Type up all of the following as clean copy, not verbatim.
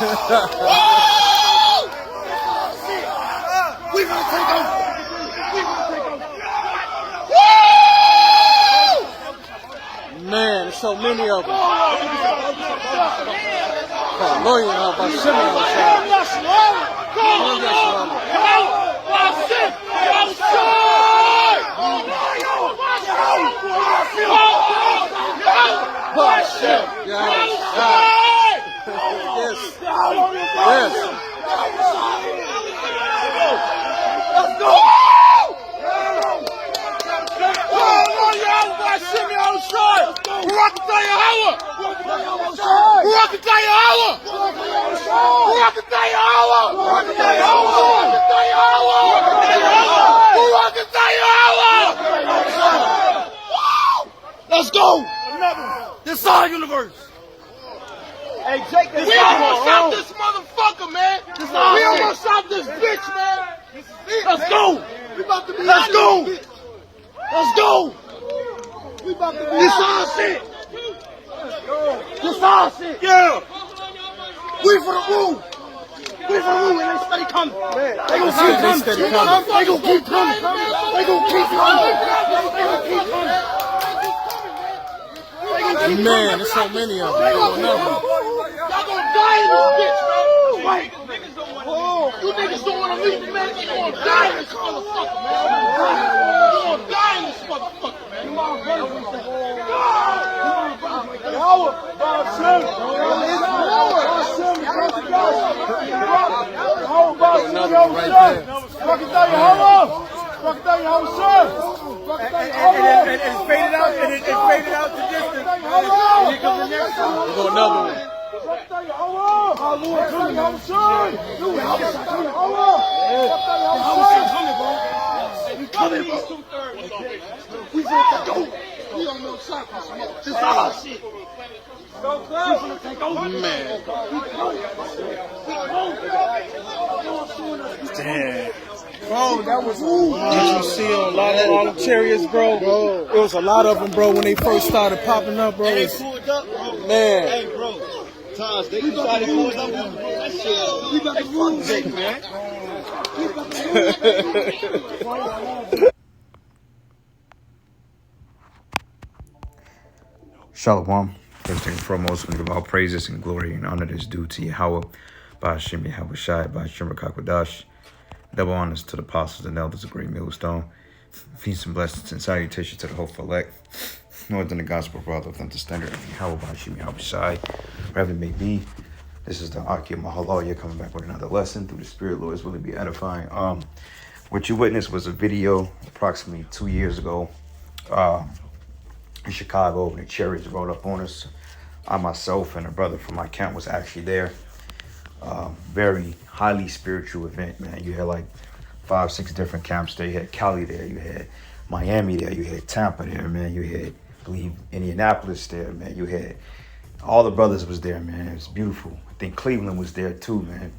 We gonna take over. Man, there's so many of them. Lawyer, how about Shimmy on the side? Yes. Let's go. Let's go! This is our universe. Hey, Jake, We almost shot this motherfucker, man. We almost shot this bitch, man. Let's go! Let's go! Let's go! This our shit! This our shit! Yeah! We for the room! We for the room and they stay coming! They gon' keep coming! They gon' keep coming! They gon' keep coming! They gon' keep coming! Man, there's so many of them. Y'all gonna die in this bitch, man! Right! You niggas don't wanna leave, man! You gonna die in this motherfucker, man! You gonna die in this motherfucker, man! Another one right there. And it's faded out, and it's faded out to distance. And here comes the next one. We'll go another one. We finna take over. We don't know shot for some more. This is our shit. We finna take over. Man. Damn. Bro, that was Did you see a lot of chariots, bro? It was a lot of them, bro, when they first started popping up, bro. They pulled up, bro. Man. Hey, bro. Times they decided to pull up. That shit. We got the fuck Jake, man. Shalom. First and foremost, we give all praises and glory and honor is due to Yahweh, by Hashem Yahweh Shai, by Hashem Rakakwadash. Double honors to the apostles and elders of Great Millstone. Peace and blessings and salutations to the hopeful elect. Northern the gospel brother of them to standard of Yahweh, by Hashem Yahweh Shai. Wherever it may be, this is the Aki Mahaloya coming back with another lesson through the Spirit. Lord, it's really be edifying. What you witnessed was a video approximately 2 years ago. In Chicago, when the chariots rode up on us. I myself and a brother from my camp was actually there. Very highly spiritual event, man. You had like 5-6 different camps there. You had Cali there, you had Miami there, you had Tampa there, man. You had, I believe, Indianapolis there, man. You had all the brothers was there, man. It was beautiful. I think Cleveland was there too, man.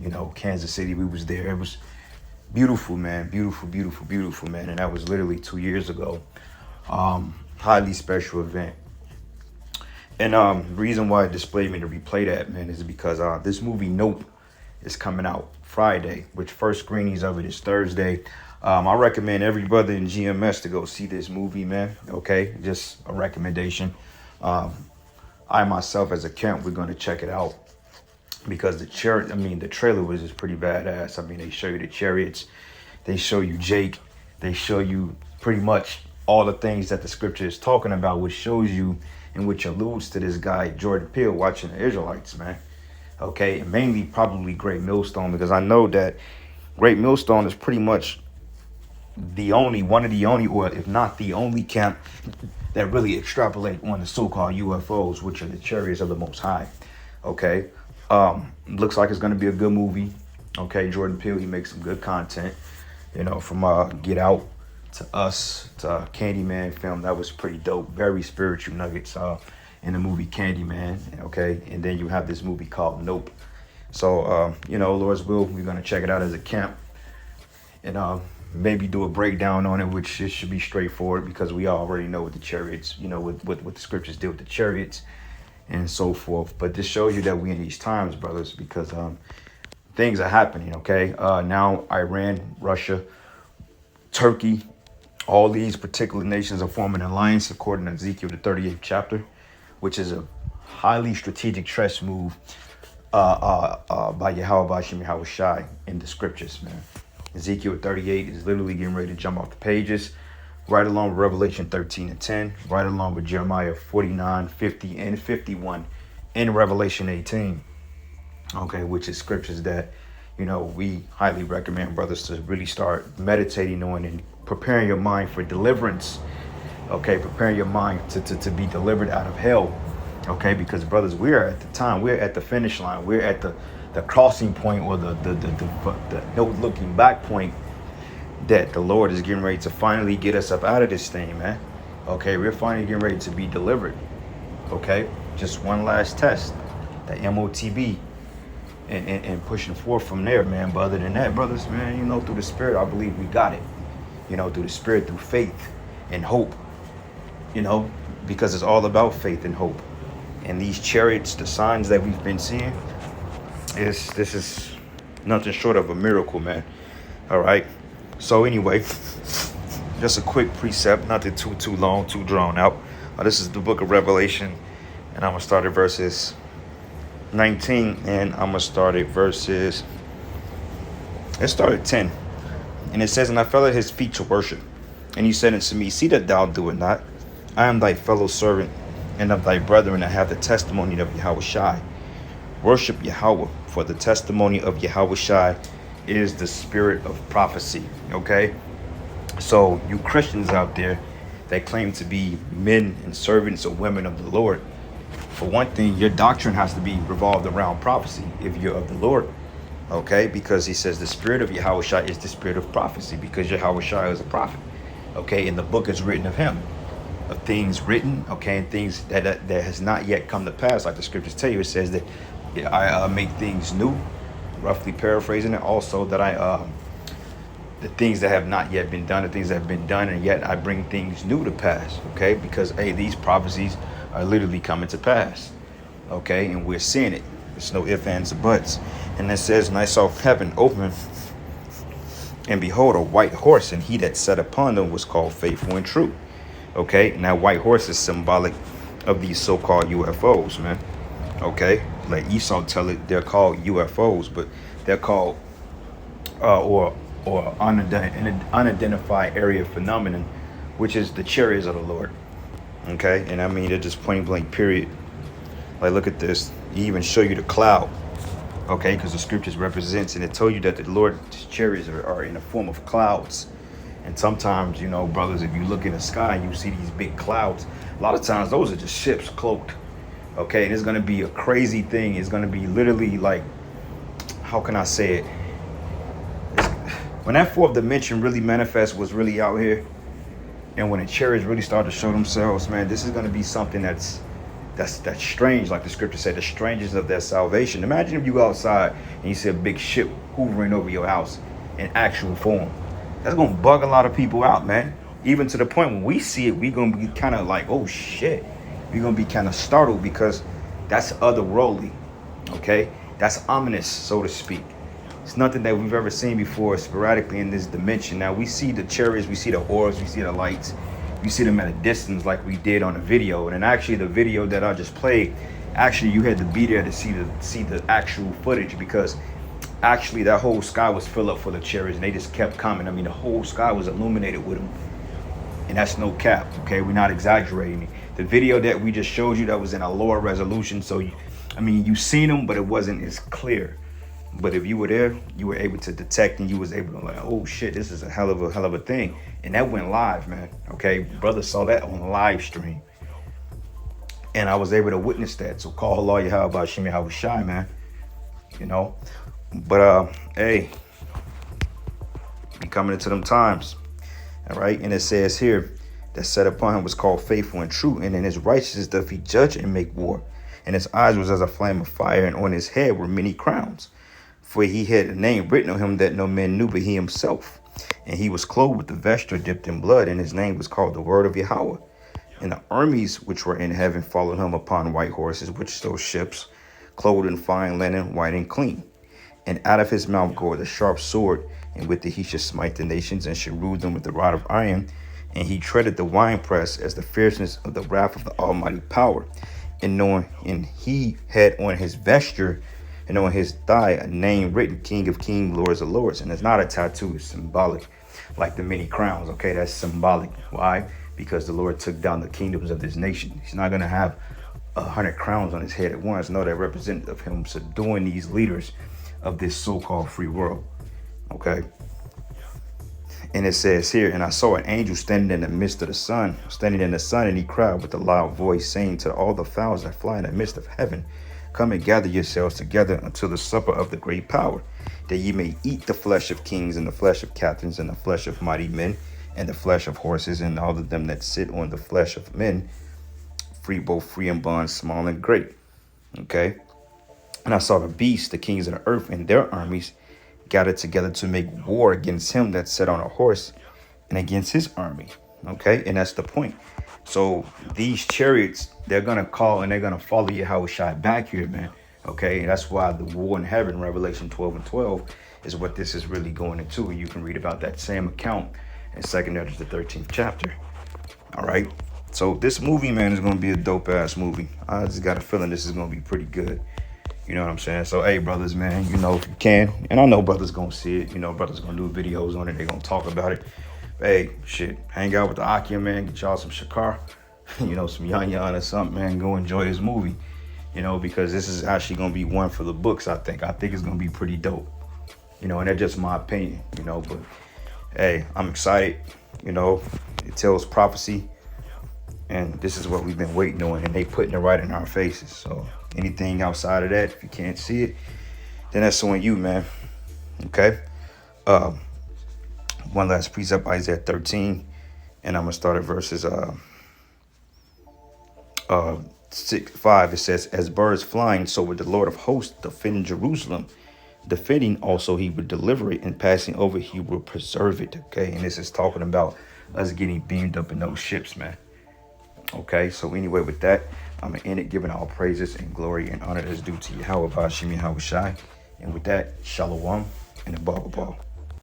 You know, Kansas City, we was there. It was beautiful, man. Beautiful, beautiful, beautiful, man. And that was literally 2 years ago. Highly special event. And the reason why it displayed me to replay that, man, is because this movie Nope is coming out Friday, which first screenings of it is Thursday. I recommend every brother in GMS to go see this movie, man. Okay, just a recommendation. I myself, as a camp, we're going to check it out because the trailer was just pretty badass. I mean, they show you the chariots, they show you Jake, they show you pretty much all the things that the scripture is talking about, which shows you and which alludes to this guy Jordan Peele watching the Israelites, man. Okay, and mainly probably Great Millstone, because I know that Great Millstone is pretty much one of the only, or if not the only camp that really extrapolate on the so-called UFOs, which are the chariots of the Most High. Okay, looks like it's going to be a good movie. Okay, Jordan Peele, he makes some good content, you know, from Get Out to Us to Candyman film. That was pretty dope. Very spiritual nuggets in the movie Candyman. Okay, and then you have this movie called Nope. So you know, Lord's will, we're gonna check it out as a camp and maybe do a breakdown on it, which it should be straightforward because we already know what the chariots, you know, what the scriptures deal with the chariots and so forth. But this shows you that we in these times, brothers, because things are happening. Okay, now Iran, Russia, Turkey, all these particular nations are forming an alliance according to Ezekiel the 38th chapter, which is a highly strategic chess move by Yahweh Bashim Yahweh Shai in the scriptures, man. Ezekiel 38 is literally getting ready to jump off the pages, right along with Revelation 13 and 10, right along with Jeremiah 49, 50, and 51, and Revelation 18, okay, which is scriptures that, you know, we highly recommend brothers to really start meditating on and preparing your mind for deliverance, okay, preparing your mind to be delivered out of hell, okay, because brothers, we're at the finish line, we're at the crossing point, or the no looking back point, that the Lord is getting ready to finally get us up out of this thing, man. Okay, we're finally getting ready to be delivered. Okay, just one last test, the MOTB, and pushing forth from there, man. But other than that, brothers, man, you know, through the Spirit, I believe we got it. You know, through the Spirit, through faith and hope. You know, because it's all about faith and hope. And these chariots, the signs that we've been seeing, this is nothing short of a miracle, man. All right. So anyway, just a quick precept, nothing too long, too drawn out. This is the book of Revelation, and I'm gonna start at verses 19, and I'm gonna start at verses. Let's start at 10, and it says, "And I fell at his feet to worship, and he said unto me, See that thou do it not. I am thy fellow servant, and of thy brethren that have the testimony of Yahweh Shai. Worship Yahweh, for the testimony of Yahweh Shai is the spirit of prophecy." Okay, so you Christians out there that claim to be men and servants or women of the Lord, for one thing, your doctrine has to be revolved around prophecy if you're of the Lord. Okay, because he says the spirit of Yahweh Shai is the spirit of prophecy, because Yahweh Shai is a prophet. Okay, and the book is written of him, of things written, okay, and things that has not yet come to pass, like the scriptures tell you. It says that I make things new, roughly paraphrasing it. Also that I the things that have not yet been done, the things that have been done, and yet I bring things new to pass. Okay, because hey, these prophecies are literally coming to pass. Okay, and we're seeing it. There's no ifs, ands, or buts. And it says, "And I saw heaven open, and behold, a white horse, and he that sat upon them was called Faithful and True." Okay, now white horse is symbolic of these so-called UFOs, man. Okay, like Esau tell it, they're called UFOs, but they're called or unidentified area phenomenon, which is the chariots of the Lord. Okay, and I mean, they're just point blank period. Like, look at this. He even show you the cloud. Okay, because the scriptures represents, and it told you that the Lord's chariots are in the form of clouds. And sometimes, you know, brothers, if you look in the sky and you see these big clouds, a lot of times those are just ships cloaked. Okay, and it's going to be a crazy thing. It's going to be literally like, how can I say it? When that fourth dimension really manifests, was really out here, and when the chariots really start to show themselves, man, this is going to be something that's strange, like the scripture said, the strangers of their salvation. Imagine if you go outside and you see a big ship hovering over your house in actual form. That's going to bug a lot of people out, man. Even to the point when we see it, we're going to be kind of like, oh shit. We're going to be kind of startled, because that's otherworldly, okay? That's ominous, so to speak. It's nothing that we've ever seen before sporadically in this dimension. Now, we see the chariots, we see the orbs, we see the lights. We see them at a distance like we did on the video. And actually, the video that I just played, actually, you had to be there to see the actual footage, because actually that whole sky was filled up full of chariots, and they just kept coming. I mean, the whole sky was illuminated with them. And that's no cap, okay? We're not exaggerating. The video that we just showed you, that was in a lower resolution. So, I mean, you seen them, but it wasn't as clear. But if you were there, you were able to detect, and you was able to like, oh shit, this is a hell of a thing. And that went live, man. Okay, brother saw that on the live stream, and I was able to witness that. So call Allah Yahweh Bashim Yahweh Shai, man. You know, but hey, we coming into them times. All right, and it says here that set upon him was called Faithful and True, and in his righteousness doth he judge and make war. And his eyes was as a flame of fire, and on his head were many crowns. For he had a name written on him that no man knew but he himself. And he was clothed with the vesture dipped in blood, and his name was called the Word of Yahweh. And the armies which were in heaven followed him upon white horses, which those ships, clothed in fine linen, white and clean. And out of his mouth goeth a sharp sword, and with it he should smite the nations, and should rule them with the rod of iron. And he treaded the winepress as the fierceness of the wrath of the Almighty power. And he had on his vesture and on his thigh a name written, King of Kings, Lords of Lords. And it's not a tattoo, it's symbolic, like the many crowns. Okay, that's symbolic. Why? Because the Lord took down the kingdoms of this nation. He's not going to have 100 crowns on his head at once. No, they're representative of him subduing these leaders of this so-called free world. Okay. And it says here, and I saw an angel standing in the midst of the sun, and he cried with a loud voice, saying to all the fowls that fly in the midst of heaven, come and gather yourselves together until the supper of the great power, that ye may eat the flesh of kings, and the flesh of captains, and the flesh of mighty men, and the flesh of horses, and all of them that sit on the flesh of men, both free and bond, small and great. Okay. And I saw the beasts, the kings of the earth, and their armies gathered together to make war against him that sat on a horse and against his army. Okay. And that's the point. So these chariots, they're going to call and they're going to follow Yahushua back here, man. Okay. And that's why the war in heaven, Revelation 12 and 12, is what this is really going into. And you can read about that same account in 2 Ezra, the 13th chapter. All right. So this movie, man, is going to be a dope ass movie. I just got a feeling this is going to be pretty good. You know what I'm saying? So, hey, brothers, man, you know, if you can, and I know brothers going to see it, you know, brothers going to do videos on it. They're going to talk about it. Hey, shit, hang out with the Akia, man. Get y'all some shakar, you know, some yan or something, man. Go enjoy his movie, you know, because this is actually going to be one for the books, I think. I think it's going to be pretty dope, you know, and that's just my opinion, you know. But, hey, I'm excited, you know. It tells prophecy. And this is what we've been waiting on, and they putting it right in our faces. So anything outside of that, if you can't see it, then that's on you, man. Okay. One last precept, Isaiah 13, and I'm gonna start at verses 5. It says, "As birds flying, so would the Lord of hosts defend Jerusalem. Defending also, he would deliver it, and passing over, he will preserve it." Okay, and this is talking about us getting beamed up in those ships, man. Okay, so anyway, with that, I'm going to end it giving all praises and glory and honor that's due to Yahweh Bashim Yahushai. And with that, Shalom and a Baba.